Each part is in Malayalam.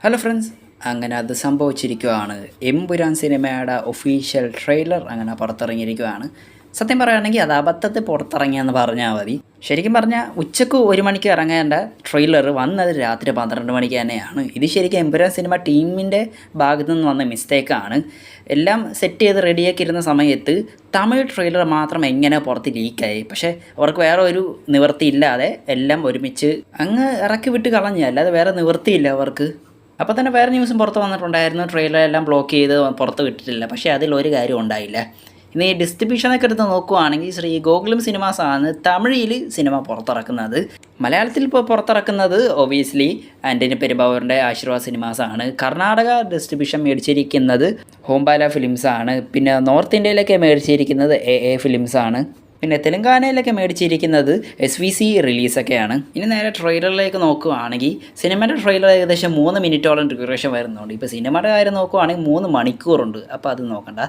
ഹലോ ഫ്രണ്ട്സ്, അങ്ങനെ അത് സംഭവിച്ചിരിക്കുകയാണ്. എമ്പുരാൻ സിനിമയുടെ ഒഫീഷ്യൽ ട്രെയിലർ അങ്ങനെ പുറത്തിറങ്ങിയിരിക്കുകയാണ്. സത്യം പറയുകയാണെങ്കിൽ അത് അബദ്ധത്തിൽ പുറത്തിറങ്ങിയെന്ന് പറഞ്ഞാൽ മതി. ശരിക്കും പറഞ്ഞാൽ ഉച്ചക്ക് 1 മണിക്ക് ഇറങ്ങേണ്ട ട്രെയിലർ വന്നത് രാത്രി 12 മണിക്ക് തന്നെയാണ്. ഇത് ശരിക്കും എമ്പുരാൻ സിനിമ ടീമിൻ്റെ ഭാഗത്തു നിന്ന് വന്ന മിസ്റ്റേക്കാണ്. എല്ലാം സെറ്റ് ചെയ്ത് റെഡിയാക്കി ഇരുന്ന സമയത്ത് തമിഴ് ട്രെയിലർ മാത്രം എങ്ങനെ പുറത്ത് ലീക്കായി. പക്ഷേ അവർക്ക് വേറെ ഒരു നിവൃത്തിയില്ലാതെ എല്ലാം ഒരുമിച്ച് അങ്ങ് ഇറക്കി വിട്ട് കളഞ്ഞു, അല്ലാതെ വേറെ നിവൃത്തിയില്ല അവർക്ക്. അപ്പോൾ തന്നെ വേറെ ന്യൂസും പുറത്ത് വന്നിട്ടുണ്ടായിരുന്നു, ട്രെയിലറെല്ലാം ബ്ലോക്ക് ചെയ്ത് പുറത്ത് വിട്ടിട്ടില്ല. പക്ഷേ അതിലൊരു കാര്യം ഉണ്ടായില്ല. ഇനി ഡിസ്ട്രിബ്യൂഷനൊക്കെ എടുത്ത് നോക്കുവാണെങ്കിൽ ശ്രീ ഗോകുലം സിനിമാസാണ് തമിഴിൽ സിനിമ പുറത്തിറക്കുന്നത്. മലയാളത്തിൽ ഇപ്പോൾ പുറത്തിറക്കുന്നത് ഒബിയസ്ലി ആൻ്റണി പെരുമ്പാവൂരിൻ്റെ ആശീർവാദ് സിനിമാസാണ്. കർണാടക ഡിസ്ട്രിബ്യൂഷൻ മേടിച്ചിരിക്കുന്നത് ഹോംബാല ഫിലിംസാണ്. പിന്നെ നോർത്ത് ഇന്ത്യയിലൊക്കെ മേടിച്ചിരിക്കുന്നത് എ ഫിലിംസാണ്. പിന്നെ തെലങ്കാനയിലൊക്കെ മേടിച്ചിരിക്കുന്നത് SVC റിലീസൊക്കെയാണ്. ഇനി നേരെ ട്രെയിലറിലേക്ക് നോക്കുകയാണെങ്കിൽ സിനിമയുടെ ട്രെയിലർ ഏകദേശം 3 മിനിറ്റോളം ഡ്യൂറേഷൻ വരുന്നുണ്ട്. ഇപ്പോൾ സിനിമയുടെ കാര്യം നോക്കുകയാണെങ്കിൽ 3 മണിക്കൂറുണ്ട്. അപ്പോൾ അത് നോക്കണ്ട.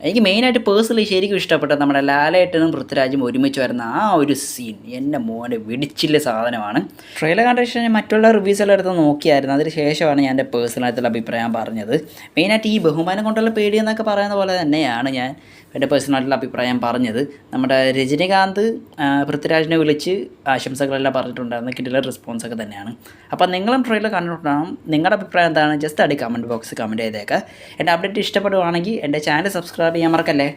എനിക്ക് മെയിനായിട്ട് പേഴ്സണലി ശരിക്കും ഇഷ്ടപ്പെട്ടത് നമ്മുടെ ലാലേട്ടനും പൃഥ്വിരാജും ഒരുമിച്ച് വരുന്ന ആ ഒരു സീൻ എൻ്റെ മോനെ വെടിച്ചില്ല സാധനമാണ്. ട്രെയിലർ കണ്ട ശേഷം മറ്റുള്ള റിവ്യൂസെല്ലാം എടുത്ത് നോക്കിയായിരുന്നു. അതിന് ശേഷമാണ് ഞാൻ എൻ്റെ പേഴ്സണലായിട്ടുള്ള അഭിപ്രായം പറഞ്ഞത്. മെയിനായിട്ട് ഈ ബഹുമാനം കൊണ്ടുള്ള പേടി എന്നൊക്കെ പറയുന്ന പോലെ തന്നെയാണ് ഞാൻ എൻ്റെ പേഴ്സണലായിട്ടുള്ള അഭിപ്രായം പറഞ്ഞത്. നമ്മുടെ രജനികാന്ത് പൃഥ്വിരാജിനെ വിളിച്ച് ആശംസകളെല്ലാം പറഞ്ഞിട്ടുണ്ടായിരുന്നു. കിട്ടിയ റെസ്പോൺസൊക്കെ തന്നെയാണ്. അപ്പോൾ നിങ്ങളും ട്രെയിലർ കണ്ടിട്ടുണ്ടാകും. നിങ്ങളുടെ അഭിപ്രായം എന്താണ് ജസ്റ്റ് കമൻറ്റ് ബോക്സിൽ കമൻറ്റ് ചെയ്തേക്കുക. എൻ്റെ അപ്ഡേറ്റ് ഇഷ്ടപ്പെടുവാണെങ്കിൽ എൻ്റെ ചാനൽ സബ്സ്ക്രൈബ് ചെയ്യാൻ മറക്കല്ലേ.